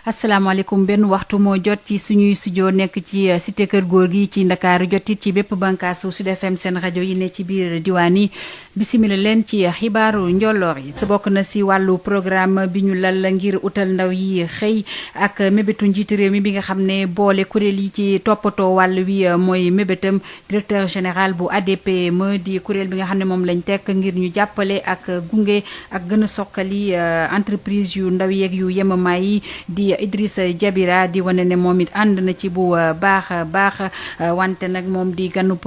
asalaamaaleykum benn waxtu moo jot ci suñuy studio nekk ci cité kër góor gi ci Ndakaaru jotit ci bépp bànkaasu Sud FM seen rajo yi ne ci biir diwaan yi bisimila leen ci xibaaru njolloor yi sa bokk na si wàllu programme bi ñu lal ngir utal ndaw yi xëy ak mébétu njiitu réew mi bi nga xam ne boole kuréel yi ci toppatoo wàll wi mooy mébétam directeur général bu ADPME di kuréel bi nga xam ne moom lañ tekk ngir ñu jàppale ak gunge ak gën a sokkali entreprise yu ndaw yeeg yu yemamaay yi di Idrissa Jabira di wane ne moom it ànd na ci bu baax wante nag moom di ganub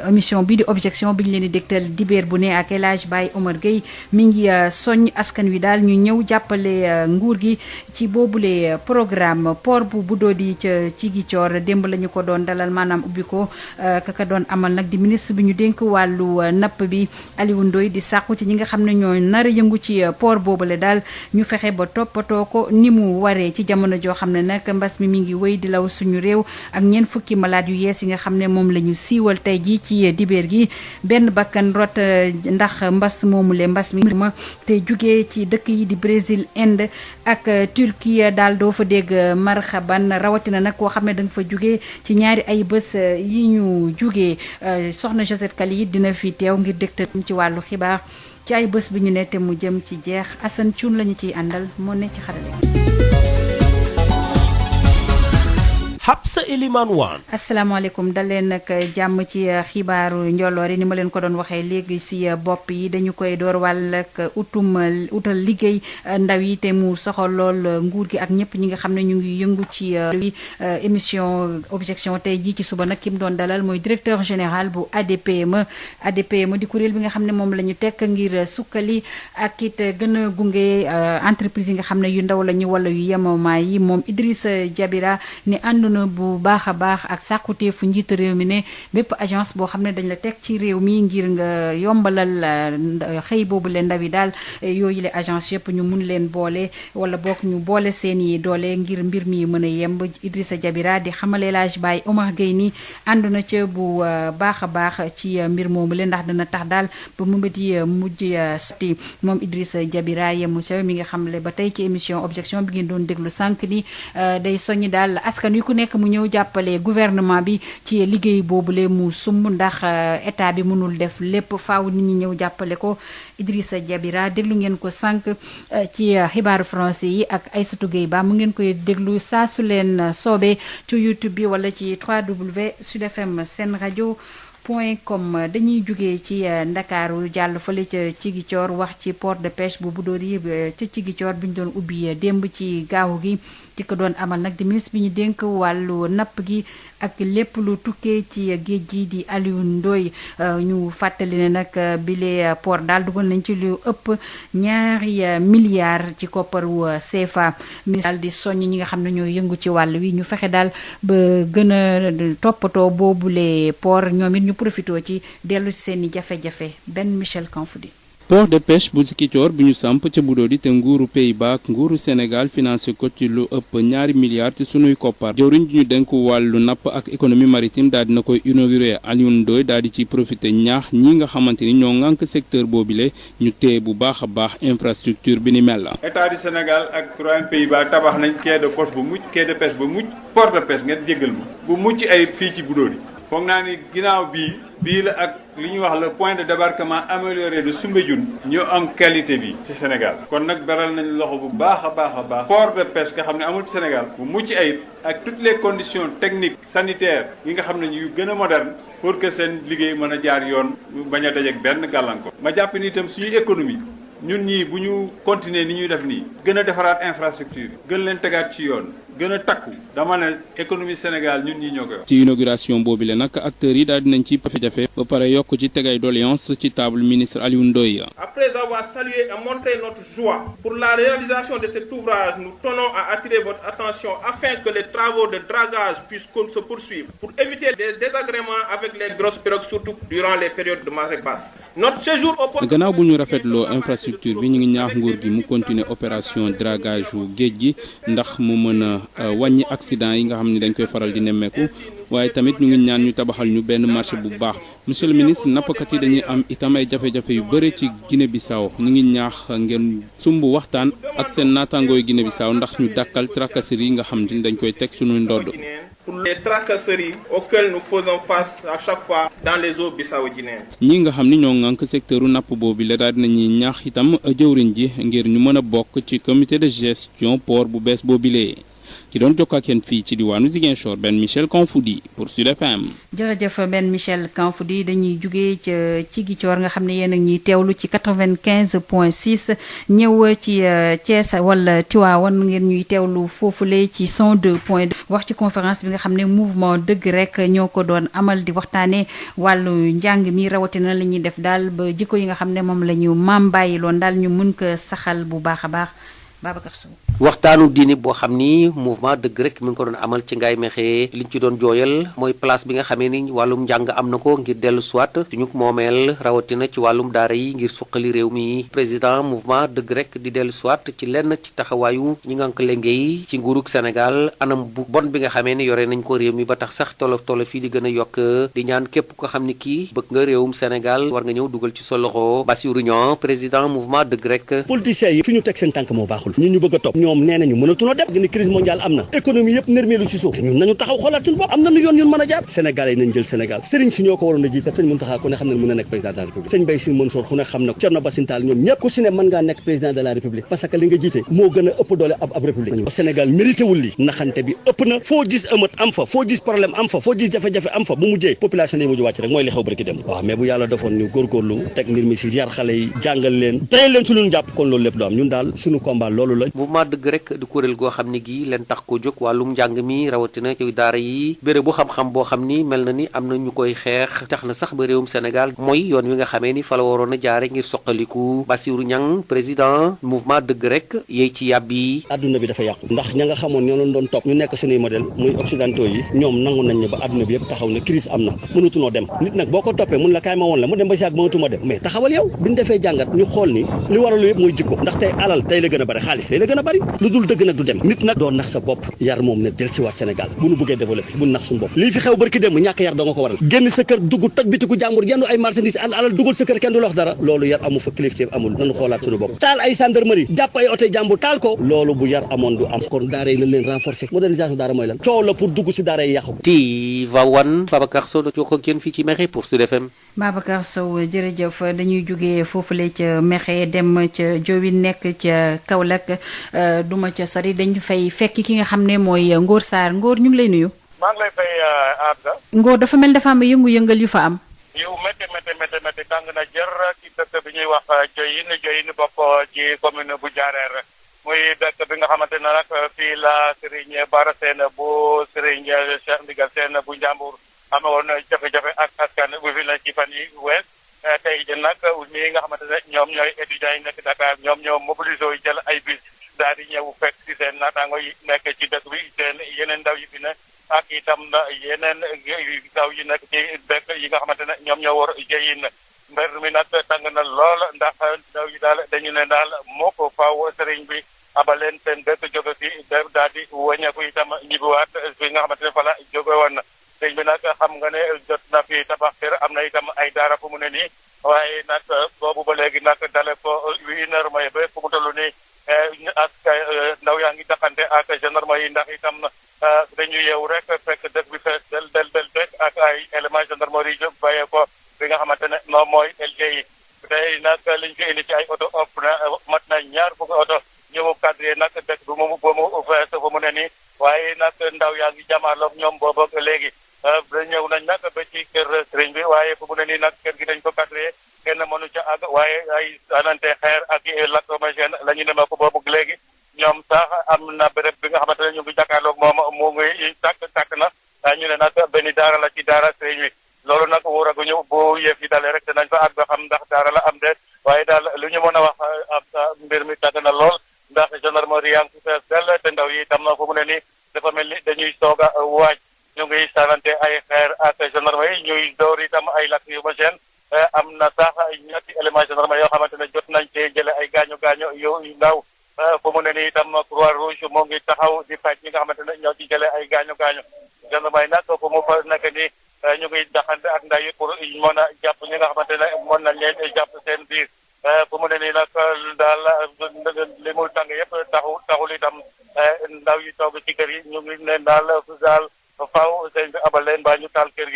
émission bi di objection bi ñu leen di dégtal dibéer bu ne ak El Hadj Baye Omar Gueye mi ngi soñ askan wi daal ñu ñëw jàppale nguur gi ci boobule programme port bu Budodi ca Ziguinchor démb la ñu ko doon dalal maanaam ubbi ko kaka doon amal nag di ministre bi ñu dénk wàllu napp bi Aliou Ndoye di sàkku ci ñi nga xam ne ñoo nar a yëngu ci port boobule daal ñu fexe ba toppatoo ko ni mu waree ci jamono joo xam ne nag mbas mi ngi wéy di law suñu réew ak ñeent fukki malade yu yees yi nga xam ne moom la ñu siiwal tey ji ci dibéer gi benn bakkan rot ndax mbas moomule mbas mi ma te jugee ci dëkk yi di Brésil Inde ak Turquie daal doo fa dégg marhaban rawatina nag koo xam ne da nga fa jugee ci ñaari ay bés yi ñu jugee soxna Josette Kali yi dina fi teew ngir dégtal ci wàllu xibaar ci ay bés bi ñu ne te mu jëm ci jeex Assane Thioune la ñu ciy àndal moo ne ci xarale Habsa Elimane Wane. asalaamaaleykum dal leen nag jàmm ci xibaaru njolloor yi ni ma leen ko doon waxee léegi si bopp yi dañu koy door wàll ak utal liggéey ndaw yi te mu soxal lool nguur gi ak ñëpp ñi nga xam ne ñu ngi yëngu ci émission objection tey jii ci suba nag ki mu doon dalal mooy directeur général bu ADPME di kuréel bi nga xam ne moom la ñu tekk ngir sukkali ak it gën a gunge entreprise yi nga xam ne yu ndaw la ñu wala yu yemamaay yi moom Idrissa Jabira ni ànduna bu baax a baax ak sàkkute fu njiitu réew mi ne bépp agence boo xam ne dañ la teg ci réew mi ngir nga yombalal xëy boobu leen ndaw yi daal yooyu le agence yëpp ñu mun leen boole wala boog ñu boole seeni doole ngir mbir mi mën a yemb Idrissa Jabira di xamale laaj Baye Omar Gueye ni àndu na ca bu baax a baax ci mbir moomu leen ndax dana tax daal ba mu mbëti mujj sotti moom Idrissa Jabira yemu sew mi nga xamle ba tey ci émission objection bi ngeen doon déglu sànq ni day soññ daal askan wi ku nekk mu ñëw jàppale gouvernement bi ci liggéey boobule mu sumb ndax état bi mënul def lépp faaw nit ñi ñëw jàppale ko Idrissa Jabira déglu ngeen ko sànq ci xibaaru français yi ak Aïssatou Gueye Ba mu ngeen koy déglu saa su leen soobee ci YouTube bi wala ci www.sudfm seen rajo .com dañuy jugee ci Ndakaaru jàll fële ca Ziguinchor wax ci port de pêche bu Budodi ca Ziguinchor bi ñu doon ubbi démb ci gaawu gi ki ko doon amal nag di ministre bi ñu dénk wàllu napp gi ak lépp lu tukkee ci géej gi di Aliou Ndoye ñu fàttali ne nag bile port daal dugal nañ ci lu ëpp ñaari milliards ci kopparu CFA ministre daal di soññ ñi nga xam ne ñoo yëngu ci wàll wi ñu fexe daal ba gën a toppatoo boobule port ñoom it ñu profité ci dellu si seen i jafe-jafe benn Michel Kanfoudi. port de pêche bu Ziguinchor bi ñu samp ca Budodi te nguuru Pays-Bas ak nguuru Sénégal financé ko ci lu ëpp ñaari milliards ci sunuy koppar jëwriñ ji ñu denk wàllu napp ak économie maritime daal dina koy inauguré Aliou Ndoye daal di ci profité ñaax ñi nga xamante ni ñoo ŋànk secteur boobile ñu téye bu baax a baax infrastructure bi ni mel la. état du Sénégal ak royaume Pays-Bas tabax nañ quai de pêche bu mucc quai de pêche bu mucc port de pêche ngeen jéggal ma bu mucc ay fii ci Budodi foog naa ni ginnaaw bii la ak li ñuy wax le point de débarquement amélioré de Soumbédioune ñoo am qualité bi ci Sénégal kon nag beral nañ loxo bu baax a baax port de pêche nga xam ne amul ci Sénégal bu mucc ayib ak toutes les conditions techniques sanitaires yi nga xam ne yu gën a moderne pour que seen liggéey mën a jaar yoon bañ a dajeek benn gàllankoor. ma jàpp ni itam suñu économie ñun ñii bu ñu continuer ni ñuy def nii gën a defaraat infrastructure gën leen tegaat ci yoon gën a takku dama ne économie Sénégal ñun ñi ñoo koy wax. ci inauguration boobu la nag acteurs yi daal dinañ ci jafe-jafe ba pare yokk ci tegay doléance ci table ministre Aliou Ndoye. Après avoir salué et montré notre joie pour la réalisation de cet ouvrage, nous tenons à attirer votre attention afin que les travaux de dragage puissent se poursuivre pour éviter des désagréments avec les grosses pirogues surtout durant les périodes de marée basse. Notre séjour au port. gannaaw bu ñu rafetloo infrastructure infrastructure bi ñu ngi ñaax nguur gi mu continuer opération dragage wu géej gi ndax mu mën a wàññi accident yi nga xam ne dañ koy faral di nemmeeku waaye tamit ñu ngi ñaan ñu tabaxal ñu benn marché bu baax. monsieur le ministre nappkat yi dañuy am itam ay jafe-jafe yu bëri ci Guinée Bissau ñu ngi ñaax ngeen sumb waxtaan ak seen naataangooy Guinée Bissau ndax ñu dakkal tracasserie yi nga xam ne dañ koy teg suñuy ndodd. pour les tracasseries auxquelles nous faisons face à chaque fois dans les eaux bissau-guinéennes. ñi nga xam ni ñoo ŋànk secteuru napp boobu la daal dinañuy ñaax itam jëwriñ ji ngir ñu mën a bokk ci comité de gestion port bu bees boobilee. ki doon jokkoo ak yéen fii ci diwaanu Ziguinchor Ben Michel Kanfoudi pour Sud FM. jërëjëf Ben Michel Kanfoudi dañuy jugee ca Ziguinchor nga xam ne yéen a ngi teewlu ci 95.6 ñëw ci Thiès wala Tivaouane ngeen ñuy teewlu foofule ci 102.2 wax ci conférence bi nga xam ne mouvement dëgg rek ñoo ko doon amal di waxtaanee wàllu njàng mi rawatina la ñuy def daal ba jikko yi nga xam ne moom la ñu maam bàyyi loon daal ñu mën ko saxal bu baax a baax. Babacar Sow. waxtaanu diini boo xam ni mouvement dëgg rek mi ngi ko doon amal ci Ngaye Mékhé liñ ci doon jooyal mooy place bi nga xamee ni wàllum njàng am na ko ngir dellu soit suñu moomeel rawatina ci wàllum daara yi ngir suqali réew mi président mouvement dëgg rek di dellu soit ci lenn ci taxawaayu ñi nga ko léngéey ci nguurug Sénégal anam bu bon bi nga xamee ni yore nañ ko réew mi ba tax sax tolof fii di gën a yokk di ñaan képp ko xam ni kii bëgg nga réewum Sénégal war nga ñëw dugal ci sa loxo Bassirou Niang président mouvement dëgg rek. politiciens yi fi ñu teg seen tànk moo baaxul ñun ñu bëgg a topp ñoom nee nañu mënatunoo dem ni crise mondiale am na économie yëpp nërmeelu ci suuf ñun nañu taxaw xoolaat suñu bopp am na lu yoon ñun mën a jaar Sénégal yi nañ jël Sénégal sëriñ si ñoo ko waroon a jiite sëñ Mountakha ku ne xam ne mën a nekk président de la République sëñ Baye Sy Mansour ku ne xam na Thierno Bassirou Tall ñoom ñëpp ku si ne mën ngaa nekk président de la République parce que li nga jiite moo gën a ëpp doole ab république Sénégal mérité wul li naxante bi ëpp na foo gis ëmat am fa foo gis problème am fa foo gis jafe-jafe am fa bu mujjee population yi mujj wàcc rek mooy li xew barki dem waaw mais bu yàlla defoon ñu góorgóorlu teg mbir mi si yar xale yi jàngal leen tey leen suñu jàpp kon loolu lépp do am ñun daal suñu combat loolu la mouvement dëgg rek di kuréel goo xam ni gi leen tax ko jóg wàllum njàng mi rawatina ci daara yi béréb bu xam-xam boo xam ni mel na ni am na ñu koy xeex tax na sax ba réewum Sénégal mooy yoon wi nga xamee ni fa la waroon a jaare ngir soqaliku Bassirou Niang président mouvement dëgg rek yéey ci yàbb yi adduna bi dafa yàqu ndax ña nga xamoon ñoo leen doon topp ñu nekk suñuy modèle muy occidentaux yi ñoom nangu nañ ne ba adduna bi yëpp taxaw na crise am na mënutunoo dem nit nag boo ko toppee mun la kaay ma woon la mu dem ba siag mënatuma dem mais taxawal yow bi ñu defee jàngat ñu xool ni li waralu yëpp mooy jikko ndax tey alal tey la gën a bari xaalis tey la gën a bari lu dul dëgg nag du dem nit nag doo nax sa bopp yar moom ne del si waat Sénégal bu nu bëggee développé bu nax suñu bopp lii fi xew barki dem ñàkk yar doo nga ko waral génn sa kër dugg toj bitiku jàmbur yendu ay marchandise an alal dugal sa kër kenn du la wax dara loolu yar amu fa kilifteef amul nanu xoolaat suñu bopp taal ay gendarmerie jàpp ay oto jàmbur taal ko loolu bu yar amoon du am kon daara yi lañ leen renforcer modernisation daara mooy lan coow la pour dugg si daara yi yàqu Tivaouane Babacar Sow ci ko kenn fii ci Mékhé pour Sud FM. Babacar Sow jërëjëf dañuy jógee foofule ca Mékhé dem ca Diouwine nekk ca Kaolack duma ca sori dañ fay fekk ki nga xam ne mooy Ngor Sarr Ngor ñu ngi lay nuyu. maa ngi lay fay Arda. Ngor dafa mel dafa am yëngu-yëngal yu fa am. yu métti tàng na jër ci dëkk bi ñuy wax Diohine bopp ci commune bu Diarère muy dëkk bi nga xamante ne nag fii la Serigne Bara Sène bu Serigne Cheikh Ndigal Sène bu Njàmbur amee woon jafe-jafe ak askan bu fi la ci fan yi wees tey jii nag ñi nga xamante ne ñoom ñooy étudiants yi nekk Dakar ñoom ñoo mobilisé yu jël ay bis daal di ñëw fekk ci seen naataango yi nekk ci dëkk bi seen yeneen ndaw yi fi ne ak itam yeneen ndaw yi nekk ci dëkk yi nga xamante ne ñoom ñoo war Diohine mbir mi nag tàng na lool ndax ndaw yi daal dañu ne daal moo ko faaw sëriñ bi abaleen seen dëkk jóge fi daal di wëññeeku itam ñibbiwaat fi nga xamante ne fa la jóge woon sëriñ bi nag xam nga ne jot na fi tabax kër am na itam ay daara fu mu ne nii waaye nag boobu ba léegi nag dale ko 8 heures mooy ba fu mu toll nii ak ndaw yaa ngi taxante ak gendarme yi ndax itam dañu yeewu rek fekk dëkk bi fees del fekk ak ay éléments gendarmerie yi jóg bàyyee ko bi nga xamante ne moom mooy LG yi tey nag liñ ko indi ci ay oto ëpp na mat na ñaar fukki oto ñëw cadré nag dëkk bi mu fees fu mu ne nii waaye nag ndaw yaa ngi jàmmaarloog ñoom boobu léegi ñëw nañ nag ba ci kër sëriñ bi waaye fu mu ne nii nag kër gi dañ ko cadré kenn mënu ca àgg waaye ay anante xeer ak lacrymogène la ñu demee ko boobu léegi ñoom sax am na béréb bi nga xamante ne ñu ngi jàkkaarloog moom mu ngi tàkk na ñu ne nag benn daara la ci daara sëriñ bi loolu nag wóoraguñu bu yëf yi dalee rek dinañ fa àgg xam ndax daara la am déet waaye daal lu ñu mën a wax mbir mi tàgg na lool ndax gendarmerie yaa ngi fi fees dell te ndaw yi itam fu mu ne nii dafa mel ni dañuy soog a waaj ñu ngi sanante ay xeer ak gendarmerie ñuy door itam ay lacrymogène am na sax ñetti éléments gendarmerie yoo xamante ne jot nañ cee jële ay gaañu yu ndaw fu mu ne nii itam Croix Rouge moo ngi taxaw di faj ñi nga xamante ne ñoo ci jële ay gaañu gendarmerie nag fu mu fa nekk nii ñu ngi daxante ak ndaw yi pour mën a jàpp ñi nga xamante ne mën nañ leen jàpp seen biir fu mu ne nii nag daal li mu tàng yëpp taxul itam ndaw yi toog ci kër yi ñu ngi ne daal faaw sëñ bi abal leen ba ñu taal kër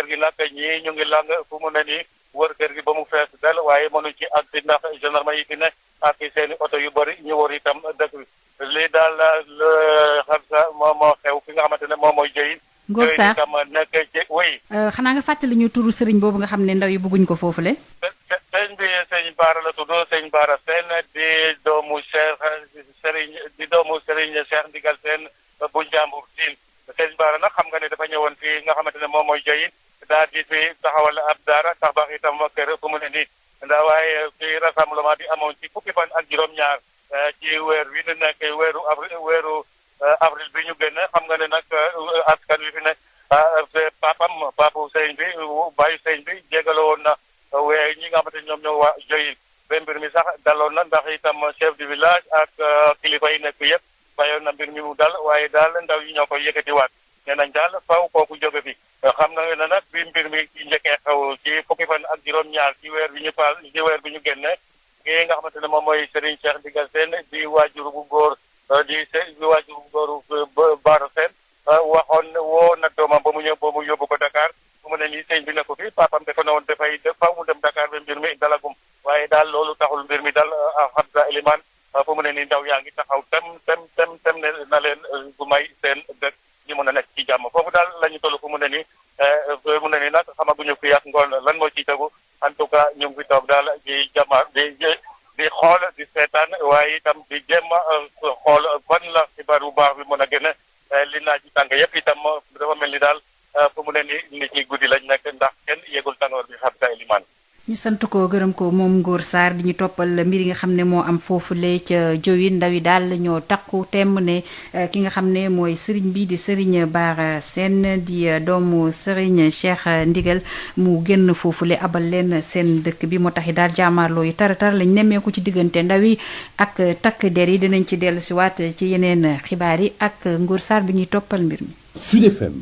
gi nag ñii ñu ngi lang fu mu ne nii wër kër gi ba mu fees del waaye mënu ci ak si ndax gendarme yi fi ne ak seeni oto yu bëri ñu wër itam dëkk bi lii daal xam sa moo xew fi nga xamante ne moom mooy jëyin Ngor Sarr itam nekk ci oui xanaa nga fàttali ñu turu sëriñ boobu nga xam ne ndaw yi bëgguñ ko foofule. sëñ bi sëñ Baara la tudd sëñ Baara Sène di doomu Serigne Cheikh Ndigal Sène bu Njàmbur Siin sëñ Baara nag xam nga ne dafa ñëwoon fii nga xamante ne moom mooy jëyin daal di fi taxawal ab daara tabax itam kër fu mu ne nii ndax waaye ci rassemblement bi amoon ci fukki fan ak juróom-ñaar ci weer wi ñu nekk weeru avril bi ñu génn xam nga ne nag askan wi fi ne papu sëñ bi bàyyi sëñ bi jéggale woon na wee ñi nga xamante ne ñoom ñoo waa joyin ba mbir mi sax daloon na ndax itam chef du village ak kilifa yi nekk yëpp bayoon na mbir mi mu dal waaye daal ndaw yi ñoo koy yëkkatiwaat nee nañ daal faw kooku jóge fi xam nga ne nag bi mbir mi njëkkee xew ci fukki fan ak juróom-ñaar ci weer bi ñu génne kii nga xamante ne moom mooy Serigne Cheikh Ndigal Sène di waajur bu góor di waajur bu góor Baara Sène waxoon woo na doomam ba mu yóbbu ko Dakar fu mu ne nii sëñ bi ne ko fi papam dafa ne woon dafay faw mu dem Dakar ba mbir mi dalagum waaye daal loolu taxul mbir mi dal Hamza Elimane fu mu ne nii ndaw yaa ngi taxaw tem ne na leen bu may seen dëkk ñu mën a nekk ci jàmm foofu daal la ñu toll fu mu ne nii nag xamaguñu fi ak ngoon lan moo ciy tegu en tout cas ñu ngi fi toog daal di jàmmaar di xool di seetaan waaye itam di jéem a xool ban la xibaar bu baax bi mën a gën a li naa ci tàng yëpp itam dafa mel ni daal fu mu ne nii nit ñi guddi lañ nekk ndax kenn yegul tàngoor bi xam sa Elimane ñu sant ko gërëm ko moom Ngor Sarr di ñu toppal mbir yi nga xam ne moo am foofule ca Diohine ndaw yi daal ñoo takku temm ne ki nga xam ne mooy sëriñ bi di Serigne Bara Sène di doomu Serigne Cheikh Ndigal mu génn foofule abal leen seen dëkk bi moo tax daal jaamaarloo yi tar lañ nemmeeku ci diggante ndaw yi ak takk der yi dinañ ci dellu si waat ci yeneen xibaar yi ak Ngor Sarr bi ñuy toppal mbir mi. Sud FM.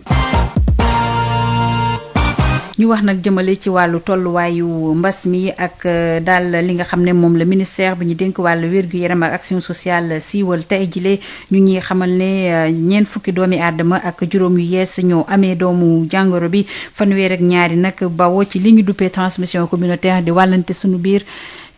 ñu wax nag jëmale ci wàllu tolluwaayu mbas mi ak daal li nga xam ne moom la ministère bi ñu dénk wàllu wér-gu-yaram ak action sociale siiwal tey jile ñu ngi xamal ne ñeent fukki doomi aadama ak juróom yu yees ñoo amee doomu jàngoro bi fanweer ak ñaari nag bawoo ci li ñu duppee transmission communautaire di wàllante suñu biir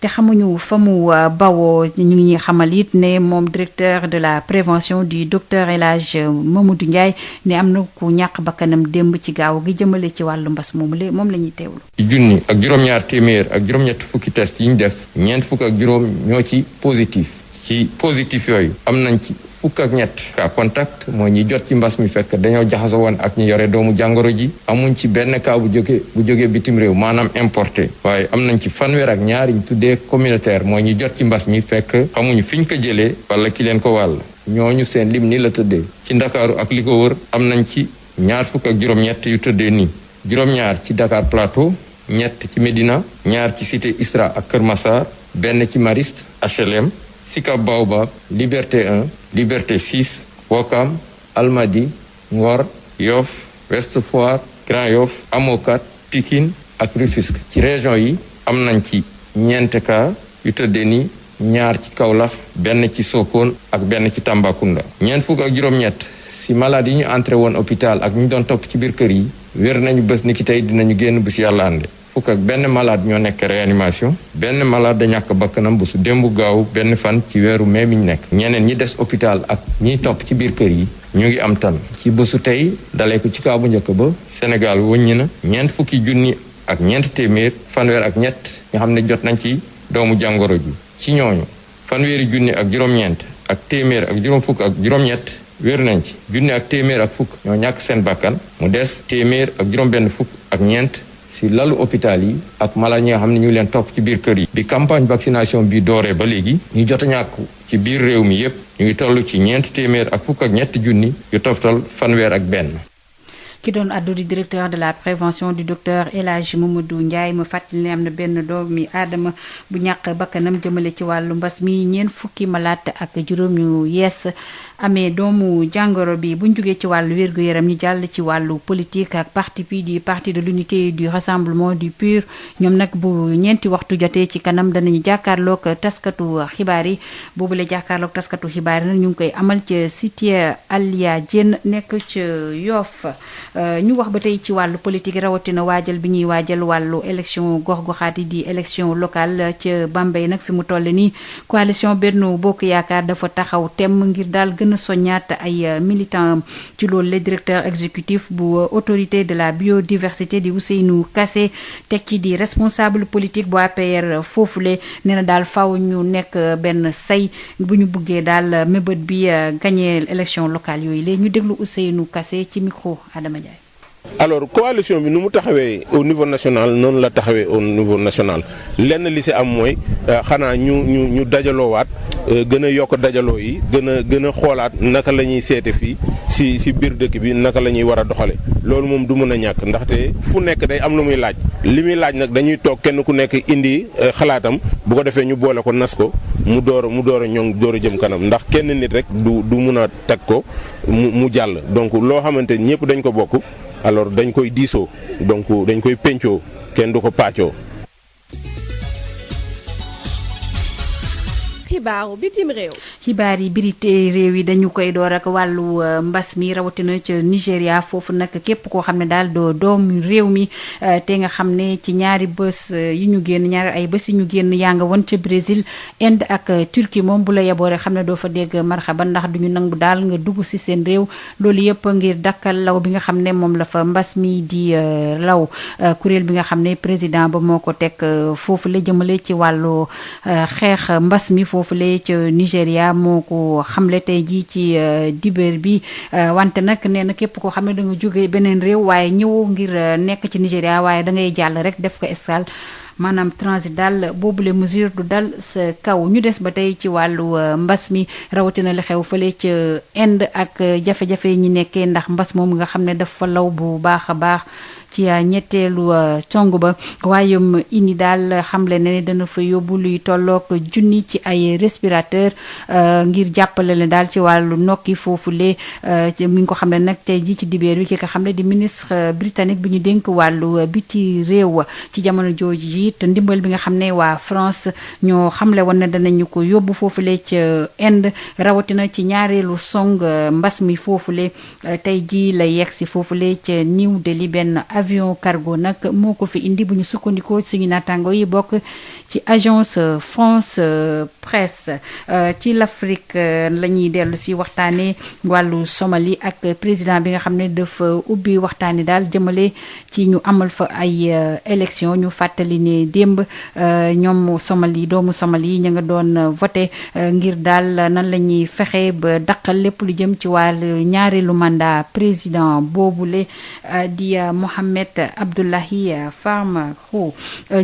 te xamuñu fa mu bawoo ñu ngi xamal it ne moom directeur de la prévention du docteur El Hadj Mamadou Ndiaye ne am na ku ñàkk bakkanam démb ci gaaw gi jëmale ci wàllu mbas moom la ñuy teewlu. junni ak juróom-ñaar téeméer ak juróom-ñett fukki test yi ñu def ñeent fukk ak juróom ñoo ci positif ci positif yooyu am nañ ci fukk ak ñett cas contact mooy ñi jot ci mbas mi fekk dañoo jaxasoo woon ak ñi yore doomu jàngoro ji amuñ ci benn cas bu jógee bitim réew maanaam importé waaye am nañ ci fanweer ak ñaar ñu tuddee communautaire mooy ñi jot ci mbas mi fekk xamuñu fi ñu ko jëlee wala ki leen ko wàll ñooñu seen lim ni la tëddee ci ndakaaru ak li ko wër am nañ ci ñaar fukk ak juróom-ñett yu tëddee nii juróom-ñaar ci Dakar Plateau ñett ci Médina ñaar ci cité Isra ak Kër Massar benn ci Mariste HLM Sicap Baobab Liberté 1 Liberté 6 Ouakam Almadies Ngor Yoff Ouest Foire Grand Yoff Amokat Pikine ak Rufisque ci région yi am nañ ci ñeent cas yu tëddee ni ñaar ci Kaolack benn ci Sokone ak benn ci Tambacounda ñeent fukk ak juróom-ñett si malade yi ñu entré woon hôpital ak ñu doon topp ci biir kër yi wér nañu bés ni ki tey dinañu génn bu si yàlla ànde fukk ak benn malade ñoo nekk réanimation benn malade da ñàkk bakkanam bu su démb gaaw benn fan ci weeru mai mi ñu nekk ñeneen ñi des hôpital ak ñiy topp ci biir kër yi ñu ngi am tan ci bésu tey dalee ko ci kaa bu njëkk ba Sénégal wëññi na ñeent fukki junni ak ñeent téeméer fanweer ak ñett nga xam ne jot nañ ci doomu jàngoro ji ci ñooñu fanweeri junni ak juróom-ñeent ak téeméer ak juróom fukk ak juróom-ñett wér nañ ci junni ak téeméer ak fukk ñoo ñàkk seen bakkan mu des téeméer ak juróom-benn fukk ak ñeent si lalu hôpital yi ak malade ñi nga xam ne ñu leen topp ci biir kër yi. bi campagne vaccination bi dooree ba léegi ñu jot a ñàkk ci biir réew mi yépp ñu ngi toll ci ñeent téeméer ak fukk ak ñett junni yu toftal fanweer ak benn. ki doon addu di directeur de la prévention du docteur El Hadji Mamadou Ndiaye mu fàttali ne am na benn doomi aadama bu ñàkk bakkanam jëmale ci wàllu mbas mi ñeent fukki malaat ak juróom yu yees amee doomu jàngoro bi buñ jógee ci wàllu wér-gu-yaram ñu jàll ci wàllu politique ak parti bi di parti de l'unité du rassemblement du PUR ñoom nag bu ñeenti waxtu jotee ci kanam danañu jàkkaarloog taskatu xibaar yi boobu la jàkkaarloog taskatu xibaar yi nag ñu ngi koy amal ca cité Alia Diène nekk ca Yoff ñu wax ba tey ci wàllu politique rawatina waajal bi ñuy waajal wàllu élection gox-goxaat yi di élection locale ca Bambey nag fi mu toll nii coalition Benno Bokk Yaakaar dafa taxaw temm ngir daal gën a soññaat ay militants ci loolu le directeur exécutif bu autorité de la biodiversité di Ousseynou Kassé teg ci di responsable politique bu APR foofule nee na daal faw ñu nekk benn say bu ñu buggee daal mébét bi gagné élection locale yooyu léegi ñu déglu Ousseynou Kassé ci micro Adama Ndiaye. alors coalition bi nu mu taxawee au niveau national noonu la taxawee au niveau national lenn li si am mooy xanaa ñu dajaloowaat gën a yokk dajaloo yi gën a xoolaat naka la ñuy seete fii si biir dëkk bi naka la ñuy war a doxale loolu moom du mën a ñàkk ndaxte fu nekk day am lu muy laaj li muy laaj nag dañuy toog kenn ku nekk indi xalaatam bu ko defee ñu boole ko nas ko mu door a ñoŋ door a jëm kanam ndax kenn nit rek du mun a teg ko mu jàll donc loo xamante ni ñëpp dañ ko bokk alors dañ koy diisoo donc dañ koy pencoo kenn du ko pàccoo. xibaaru bitim réew. xibaar yi birite réew yi dañu koy door ak wàllu mbas mi rawatina ca Nigéria foofu nag képp koo xam ne daal doo doomu réew mi te nga xam ne ci ñaari bés yu ñu génn ñaari ay bés yu ñu génn yaa nga woon ca Brésil Inde ak Turquie moom bu la yeboore xam ne doo fa dégg marxaba ndax duñu nangu daal nga dugg ci seen réew loolu yëpp ngir dakkal law bi nga xam ne moom la fa mbas mi di law kuréel bi nga xam ne président ba moo ko teg foofu la jëmale ci wàllu xeex mbas mi foofule ca Nigéria moo ko xamle tey jii ci dibéer bi wante nag nee na képp koo xam ne da nga jóge beneen réew waaye ñëw ngir nekk ci Nigéria waaye da ngay jàll rek def ko escale maanaam transit daal boobule mesure du dal sa kaw ñu des ba tey ci wàllu mbas mi rawatina li xew fële ca Inde ak jafe-jafe yi ñi nekkee ndax mbas moom nga xam ne dafa law bu baax a baax ci ñetteelu cong ba Royaume Uni daal xamle ne dana fa yóbbu luy tollook junni ci ay respirateur ngir jàppale leen daal ci wàllu nokki foofule mi ngi ko xam ne nag tey ji ci dibeer wi ki nga xam ne di ministre britannique bi ñu dénk wàllu biti réew ci jamono jooju it ndimbal bi nga xam ne waa France ñoo xamle woon ne danañu ko yóbbu foofule ca Inde rawatina ci ñaareelu song mbas mi foofule tey ji la yegg si foofule ca New Delhi benn avion cargo nag moo ko fi indi bu ñu sukkandikoo suñu naataango yi bokk ci agence France Presse ci l'Afrique la ñuy dellu si waxtaane wàllu Somalie ak président bi nga xam ne dafa ubbi waxtaane daal jëmale ci ñu amal fa ay élection ñu fàttali ne démb ñoom Somalie doomu Somalie ña nga doon voté ngir daal nan la ñuy fexe ba daqal lépp lu jëm ci wàllu ñaareelu mandat président boobule di Mohamed Abdullahi Farmajo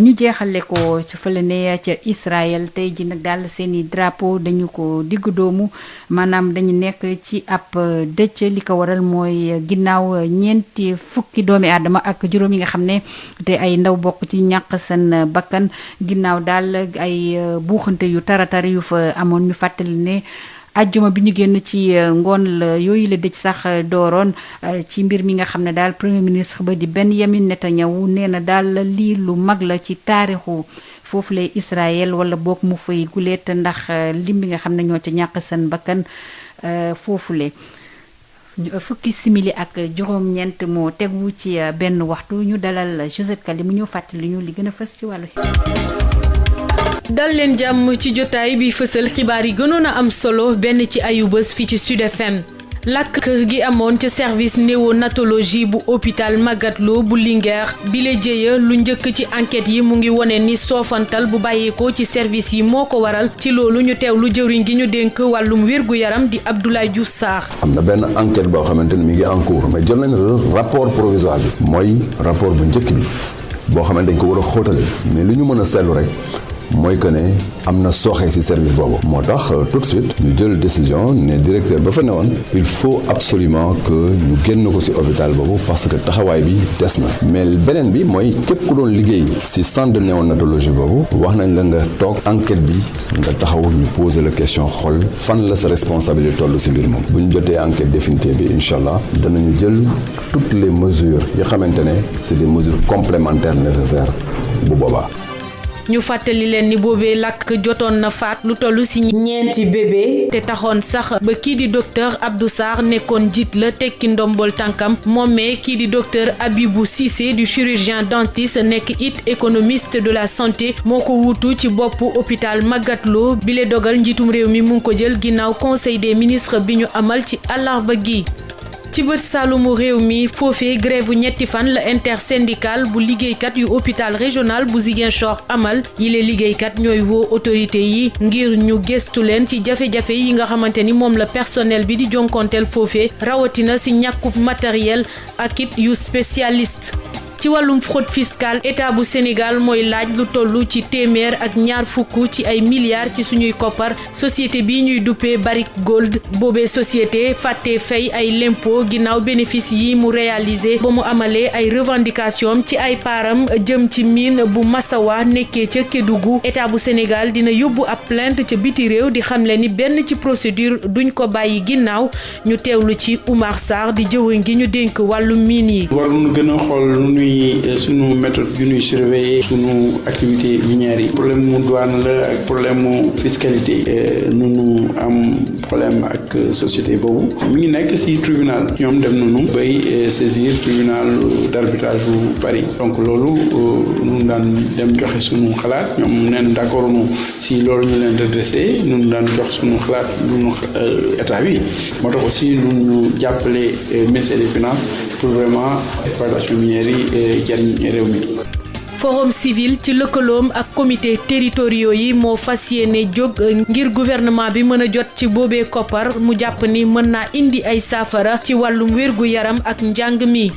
ñu jeexale ko ci fële ne ca Israël tey ji nag daal seeni drapeau dañu ko diggu doomu maanaam dañu nekk ci ab dëcc li ko waral mooy ginnaaw ñeenti fukki doomi aadama ak juróom yi nga xam ne te ay ndaw bokk ci ñàkk seen bakkan ginnaaw daal ay buuxante yu taratar yu fa amoon ñu fàttali ne ajjuma bi ñu génn ci ngoon la yooyu la dëj sax dooroon ci mbir mi nga xam ne daal premier ministre ba di Benyamin Netanyahu nee na daal lii lu mag la ci taarixu foofu lay Israël wala boog mu fay guleet ndax lim bi nga xam ne ñoo ca ñàkk seen bakkan foofule fukki simili ak juróom-ñeent moo tegu ci benn waxtu ñu dalal Josette Kali mu ñëw fàttali ñu li gën a fës ci wàllu dal leen jàmm ci jotaay bi fësal xibaar yi gënoon a am solo benn ci ayu bés fii ci Sud FM lakk gi amoon ca service néonatologie bu hôpital Magatte Lô bu Linguère bi la jëya lu njëkk ci enquête yi mu ngi wone ni soofantal bu bàyyeekoo ci service yi moo ko waral ci loolu ñu teewlu jëwriñ gi ñu dénk wàllum wér-gu-yaram di Abdoulaye Diouf Sarr. am na benn enquête boo xamante ni mi ngi en cours mais jël nañ rapport provisoire bi mooy rapport bu njëkk bi boo xamante dañ ko war a xóotal mais li ñu mën a seetlu rek mooy que ne am na sooxe ci service boobu moo tax tout de suite ñu jël décision ne directeur ba fa newoon il faut absolument que ñu génn ko ci hôpital boobu parce que taxawaay bi des na mais beneen bi mooy képp ku doon liggéey ci centre de néonatologie boobu wax nañ la nga toog enquête bi nga taxaw ñu poser la question xool fan la sa responsabilité toll ci mbir moom bu ñu jotee enquête définitive bi incha allah danañu jël toutes les mesures yi xamante ne c'est des mesures complémentaires nécessaires bu boobaa. ñu fàttali leen ni boobee lakk jotoon na faat lu toll ci ñeenti bébé te taxoon sax ba kii di docteur Abdou Sarr nekkoon jiit la tekki ndombol tànkam moomee kii di docteur Abibou Cissé du chirurgien dentiste nekk it économiste de la santé moo ko wuutu ci boppu hôpital Magatte Lô bile dogal njiitum réew mi mu ngi ko jël ginnaaw conseil des ministres bi ñu amal ci àllarba gi. ci bët saalumu réew mi foofee grève ñetti fan la intersyndical bu liggéeykat yu hôpital régional bu Ziguinchor amal yile liggéeykat ñooy woo autorité yi ngir ñu gëstu leen ci jafe-jafe yi nga xamante ni moom la personnel bi di jonkonteel foofee rawatina ci ñàkkub matériel ak it yu spécialiste. ci wàllum fraude fiscale état bu Sénégal mooy laaj lu toll ci téeméer ak ñaar fukk ci ay milliards ci suñuy koppar société bi ñuy duppee Barrick Gold boobee société fàtte fay ay lempo ginnaaw bénéfice yi mu réalisé ba mu amalee ay revendication ci ay paaram jëm ci mine bu Massawa nekkee ca Kédougou état bu Sénégal dina yóbbu ab plainte ca biti réew di xamle ni benn ci procédure duñ ko bàyyi ginnaaw ñu teewlu ci Oumar Sarr di jëwriñ gi ñu dénk wàllu mine yi. war nañu gën a xool sunu méthode yu ñuy surveiller sunu activité minière yi problème mu douane la ak problème mu fiscalité nunu am problème ak société boobu mi ngi nekk ci tribunal ñoom dem nañu bay saisir tribunal d'arbitrage bu Paris donc loolu ñun daan dem joxe sunu xalaat ñoom neen d'accord nu ci loolu ñu leen redressé ñun daan jox sunu xalaat ñun état bi moo tax aussi ñun ñu jàppale ministère des finances pour vraiment exploitation minière yi jariñ réew mi. forum civil ci lëkkaloom ak comité territoriaux yi moo fas yéene jóg ngir gouvernement bi mën a jot ci boobee koppar mu jàpp ni mën naa indi ay saafara ci wàllum wérgu yaram ak njàng mi.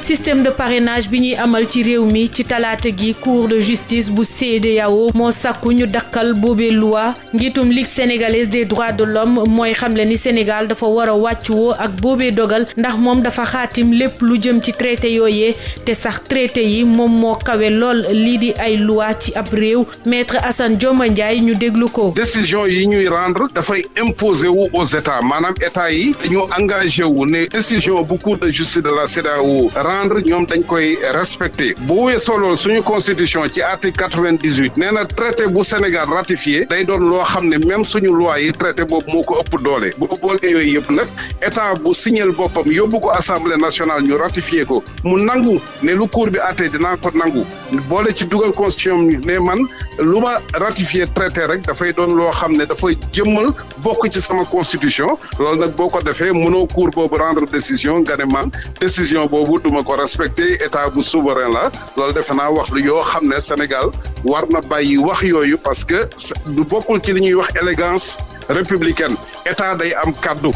système de parrainage bi ñuy amal ci réew mi ci talaata gi cour de justice bu CEDEAO moo sàkku ñu dakkal boobee loi njiitum ligue sénégalaise des droits de l'homme mooy xamle ni Sénégal dafa war a wàccuwoo ak boobee dogal ndax moom dafa xaatim lépp lu jëm ci traité yooyee te sax traité yi moom moo kawe lool lii di ay loi ci ab réew maître Assane Dioma Ndiaye ñu déglu ko. décision yi ñuy rendre dafay imposer wu aux états maanaam état yi dañu engagé wu ne décision bu cour de justice de la CEDEAO rendre ñoom dañ koy respecté bu weesoo loolu suñu constitution ci article 98 nee na traité bu Sénégal ratifié day doon loo xam ne même suñu loi yi traité boobu moo ko ëpp doole bu boole yooyu yëpp nag état bu signal boppam yóbbu ko assemblée nationale ñu ratifié ko mu nangu ne lu cour bi àttee dinaa ko nangu boole ci dugal constitution ne man lu ma ratifié traité rek dafay doon loo xam ne dafay jëmmal bokk ci sama constitution loolu nag boo ko defee mënoo cour boobu rendre décision nga ne man décision boobu duma ko respecté état bu souverain la loolu defe naa wax lu yoo xam ne Sénégal war na bàyyi wax yooyu parce que du bokkul ci li ñuy wax élégance républicaine état day am kàddu.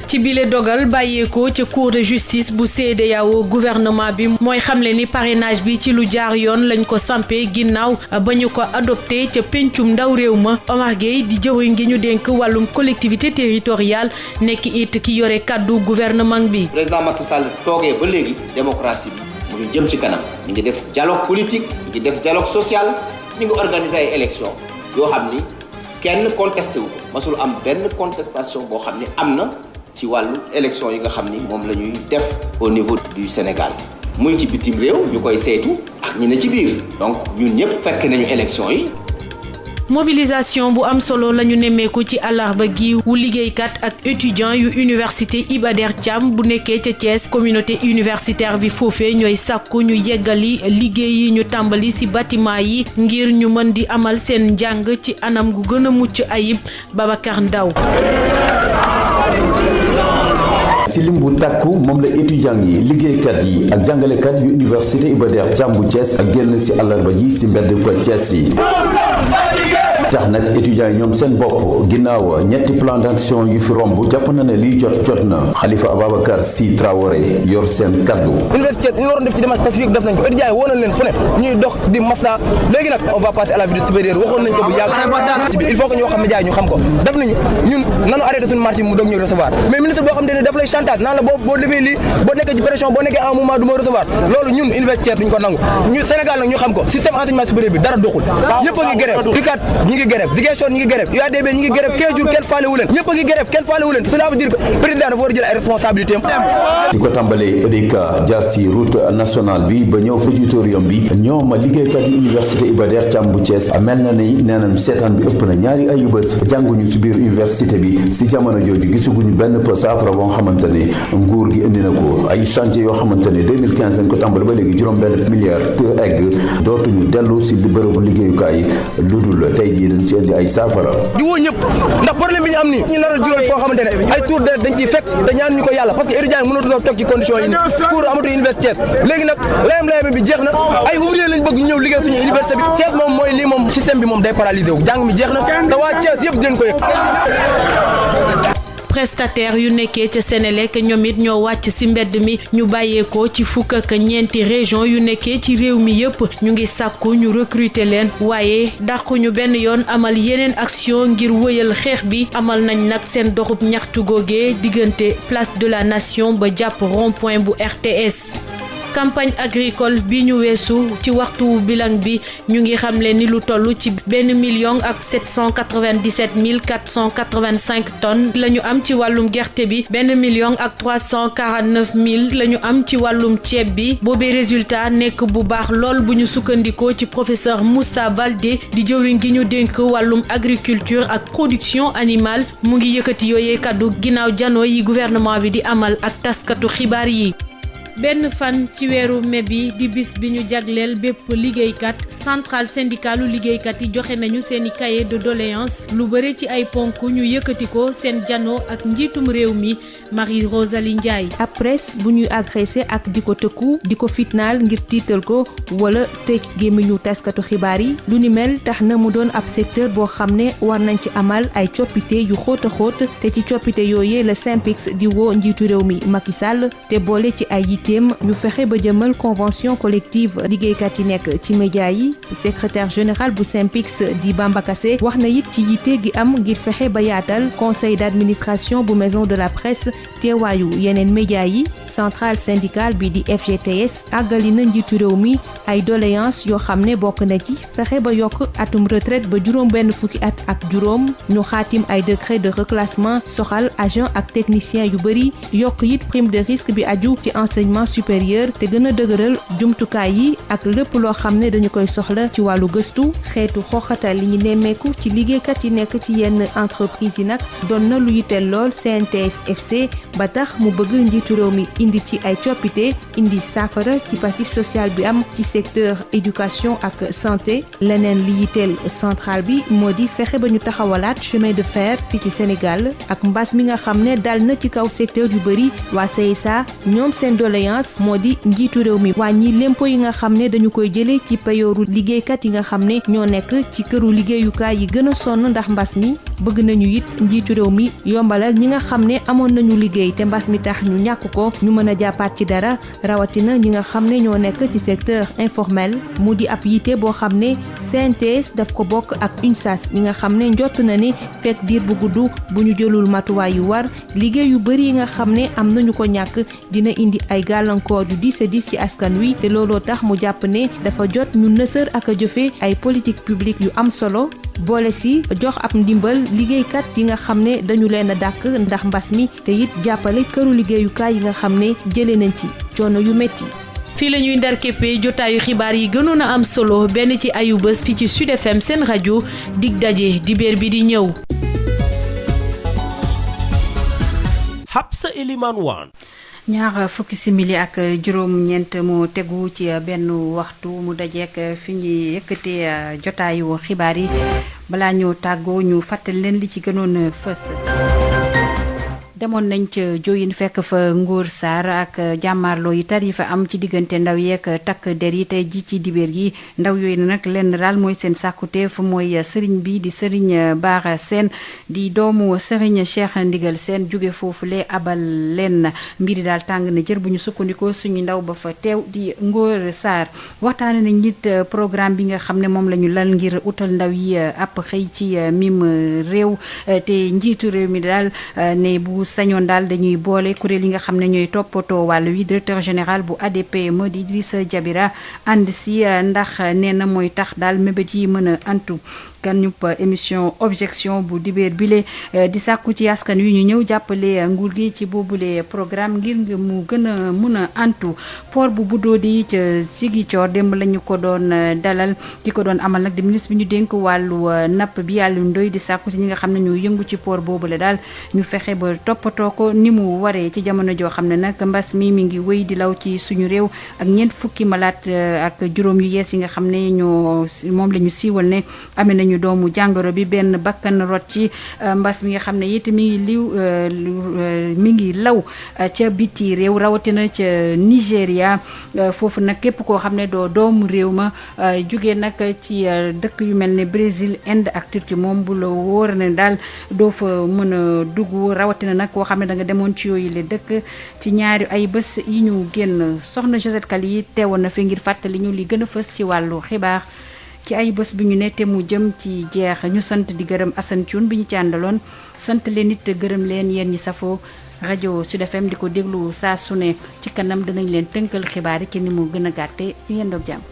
ci bile dogal bàyyeekoo ca cour de justice bu CEDEAO gouvernement bi mooy xamle ni parrainage bi ci lu jaar yoon lañ ko sampee ginnaaw ba ñu ko adopté ca pencum ndaw réew ma Omar Gueye di jëwriñ gi ñu dénk wàllum collectivité territoriale nekk it ki yore kàddu gouvernement bi. président Macky Sall toogee ba léegi démocratie bi mu ngi jëm ci kanam mi ngi def dialogue politique mi ngi def dialogue social mi ngi organiser ay élections yoo xam ni kenn contesté wu ko masul am benn contestation boo xam ni am na. ci wàllu élection yi nga xam ni moom la ñuy def au niveau du Sénégal muy ci bitim réew ñu koy saytu ak ñi ne ci biir donc ñun ñëpp fekk nañu élection yi. mobilisation bu am solo la ñu nemmeeku ci àllarba gi wu liggéeykat ak étudiant yu université Iba Der Thiam bu nekkee ca Thiès communauté universitaire bi foofee ñooy sàkku ñu yeggali liggéey yi ñu tàmbali ci bâtiment yi ngir ñu mën di amal seen njàng ci anam gu gën a mucc ayib Babacar Ndaw ci lim bu takku moom la étudiant yi liggéeykat yi ak jàngalekat yu université Iba Der Thiam bu Thiès ak génn ci àllarba ji ci mbedd ko Thiès yi tax nag étudiants yi ñoom seen bopp ginnaaw ñetti plan d'action yu fi romb jàpp na ne lii jot na Khalifa Ababacar Sy Traoré yor seen kaddu. université ñu waroon def ci démarche pacifique def nañ ko étudiants yi woo nañ leen fu ne ñuy dox di massa léegi nag on va passer à la vie supérieure waxoon nañ ko bu yàgg il faut que ñu wax média yi ñu xam ko def nañu ñun nanu arrêté suñu marché mu doog ñuy recevoir mais ministre boo xam ne daf lay chantage naan la boo defee lii boo nekkee ci pression boo nekkee en moment du ma recevoir loolu ñun université duñ ko nangu ñu Sénégal nag ñu xam ko système enseignement supérieur bi dara doxul ñëpp a ngi grève UCAD ñi ngi grève Ziguinchor ñi ngi grève UADB ñi ngi grève 15 jours kenn faale wu leen ñëpp a ngi grève kenn faale wu leen cela veut dire que président dafa war a jël ay responsabilités di ko tàmbalee EDK jaar ci route nationale bi ba ñëw fa auditorium bi ñoom liggéeykat yi université Iba Der Thiam bu Thiès mel na ni nee nañ seetaan bi ëpp na ñaari ayu bés jànguñu ci biir université bi si jamono jooju gisaguñu benn saafara boo xamante ne nguur gi indi na ko ay chantier yoo xamante ne 2015 lañ ko tàmbali ba léegi juróom benn milliard te egg dootuñu dellu si bërëbu liggéeyukaay lu dul tey jii dañ ci indi ay saafara. di woo ñëpp ndax problème bi ñu am nii ñu nar a jural foo xamante ne ay tour de dañ ciy fekk te ñaan ñu ko yàlla parce que étudiants yi mënatuloo toog ci condition yi nii cours amatu université léegi nag layam bi jeex na ay ouvrier lañ bëgg ñu ñëw liggéey suñu université bi Thiès moom mooy lii moom système bi moom day paralysé wu jàng mi jeex na te waa Thiès yëpp dinañ ko yëg. prestataire yu nekkee ca Sénélec ñoom it ñoo wàcc ci mbedd mi ñu bàyyeekoo ci fukk ak ñeenti région yu nekkee ci réew mi yépp ñu ngi sàkku ñu recruter leen waaye dàquñu benn yoon amal yeneen action ngir wëyal xeex bi amal nañ nag seen doxub ñaxtu googee diggante place de la nation ba jàpp rond-point bu RTS. campagne agricole bi ñu weesu ci waxtu bilan bi ñu ngi xamle ni lu toll ci 1,797,485 tonnes la ñu am ci wàllum gerte bi 1,349,000 la ñu am ci wàllum ceeb bi boobee résultat nekk bu baax lool bu ñu sukkandikoo ci professeur Moussa Baldé di jëwriñ gi ñu dénk wàllum agriculture ak production animale mu ngi yëkkati yooyee kaddu ginnaaw jano yi gouvernement bi di amal ak taskatu xibaar yi. benn fan ci weeru mai bi di bis bi ñu jagleel bépp liggéeykat centrale syndicale liggéeykat yi joxe nañu seeni cahier de doléance lu bëri ci ay ponk ñu yëkkati ko seen janoo ak njiitum réew mi Marie Rosalie Ndiaye. ab presse bu ñuy agressé ak di ko tëkku di ko fitnaal ngir tiital ko wala tëj gémmiñu taskatu xibaar yi lu ni mel tax na mu doon ab secteur boo xam ne war nañ ci amal ay coppite yu xóot a xóot te ci coppite yooyee la SYNPICS di woo njiitu réew mi Macky Sall te boole ci ay ñu fexe ba jëmal convention collective liggéeykat yi nekk ci média yi secrétaire général bu SYNPICS di Bamba Kassé wax na it ci yitte gi am ngir fexe ba yaatal conseil d'administration bu maison de la presse teewaayu yeneen média yi centrale syndicale bi di FGTS àggali na njiitu réew mi ay doléance yoo xam ne bokk na ci fexe ba yokk atum retraite ba juróom benn fukki at ak juróom ñu xaatim ay décret de reclassement soxal agent ak technicien yu bëri yokk it prime de risque bi aju ci enseignement supérieur te gën a dëgëral jumtukaay yi ak lépp loo xam ne dañu koy soxla ci wàllu gëstu xeetu xoxatal li ñu nemmeeku ci liggéeykat yi nekk ci yenn entreprise yi nag doon na lu yitteel lool CNTS FC ba tax mu bëgg njiitu réew mi indi ci ay coppite indi saafara ci passif social bi am ci secteur éducation ak santé leneen li yitteel centrale bi moo di fexe ba ñu taxawalaat chemin de fer fii ci Sénégal ak mbas mi nga xam ne dal na ci kaw secteur yu bëri waa CSA ñoom seen doléance moo di njiitu réew mi wàññi lempo yi nga xam ne dañu koy jëlee ci payooru liggéeykat yi nga xam ne ñoo nekk ci këru liggéeyukaay yi gën a sonn ndax mbas mi bëgg nañu it njiitu réew mi yombalal ñi nga xam ne amoon nañu liggéey te mbas mi tax ñu ñàkk ko ñu mën a jàppaat ci dara rawatina ñi nga xam ne ñoo nekk ci secteur informel mu di ab yitte boo xam ne CNTS daf ko bokk ak UNSAS mi nga xam ne njott na ne fekk diir bu gudd bu ñu jëlul matuwaay yu war liggéey yu bëri yi nga xam ne am nañu ko ñàkk dina indi ay gàllankoor yu diis a diis ci askan wi te looloo tax mu jàpp ne dafa jot ñu nësër ak a jëfe ay politique publique yu am solo boole si jox ab ndimbal liggéeykat yi nga xam ne dañu leen a dàkk ndax mbas mi te it jàppale këru liggéeyukaay yi nga xam ne jëlee nañ ci coono yu metti fii la ñuy ndar képpee jotaayu xibaar yi gënoon a am solo benn ci ayu bés fii ci Sud FM seen rajo dig daje dibéer bi di ñëw. Habsa Elimane Wane. ñaar fukki simili ak juróom-ñeent mu tegu ci benn waxtu mu dajeek fi ñuy yëkkatee jotaayu xibaar yi balaa ñu tàggoo ñu fàttali leen li ci gënoon fës. demoon nañ ca Diohine fekk fa Ngor Sarr ak jàmmaarloo yi tar yi fa am ci diggante ndaw yeeg takk der yi tey ji ci dibéer gi ndaw yooyu nag lenn daal mooy seen sàkkuteef mooy sëriñ bi di sëriñ Bara Sène di doomu sëriñ Cheikh Ndigal Sène jóge foofu lee abal leen mbiri daal tàng na jër bu ñu sukkandikoo suñu ndaw ba fa teew di Ngor Sarr waxtaane nañ nit programme bi nga xam ne moom la ñu lal ngir utal ndaw yi ab xëy ci mim réew te njiitu réew mi daal ne bu sañoon daal dañuy boole kuréel yi nga xam ne ñooy toppatoo wàllu wi directeur général bu ADPME di Idrissa Diabira ànd si ndax nee na mooy tax daal mébét yi mën a antu ganub émission objection bu dibéer bile di sàkku ci askan wi ñu ñëw jàppale nguur gi ci boobule programme ngir mu gën a mun a antu port bu Budodi ca Ziguinchor démb la ñu ko doon dalal ki ko doon amal nag di ministre bi ñu dénk wàllu napp bi Aliou Ndoye di sàkku ci ñi nga xam ne ñu yëngu ci port boobule daal ñu fexe ba toppatoo ko ni mu waree ci jamono joo xam ne nag mbas mi ngi wéy di law ci suñu réew ak ñeent fukki malaat ak juróom yu yees yi nga xam ne ñoo moom la ñu siiwal ne amee nañu doomu jàngoro bi benn bakkan rot ci mbas mi nga xam ne it mi ngi law ca biti réew rawatina ca Nigéria foofu nag képp koo xam ne doo doomu réew ma jóge nag ci dëkk yu mel ne Brésil Inde ak Turquie moom bu la wóor ne daal doo fa mën a dugg rawatina nag koo xam ne da nga demoon ci yooyu le dëkk ci ñaari ay bés yi ñu génn soxna Josette Kali yi teewoon na fi ngir fàttali ñu li gën a fës ci wàllu xibaar ci ay bés bi ñu ne te mu jëm ci jeex ñu sant di gërëm Assane Thioune bi ñu ci àndaloon sant leen it gërëm leen yéen ñi safoo rajo Sud FM di ko déglu saa su ne ci kanam dinañ leen tënkal xibaar yi ci ni mu gën a gàtte ñu yendoog jàmm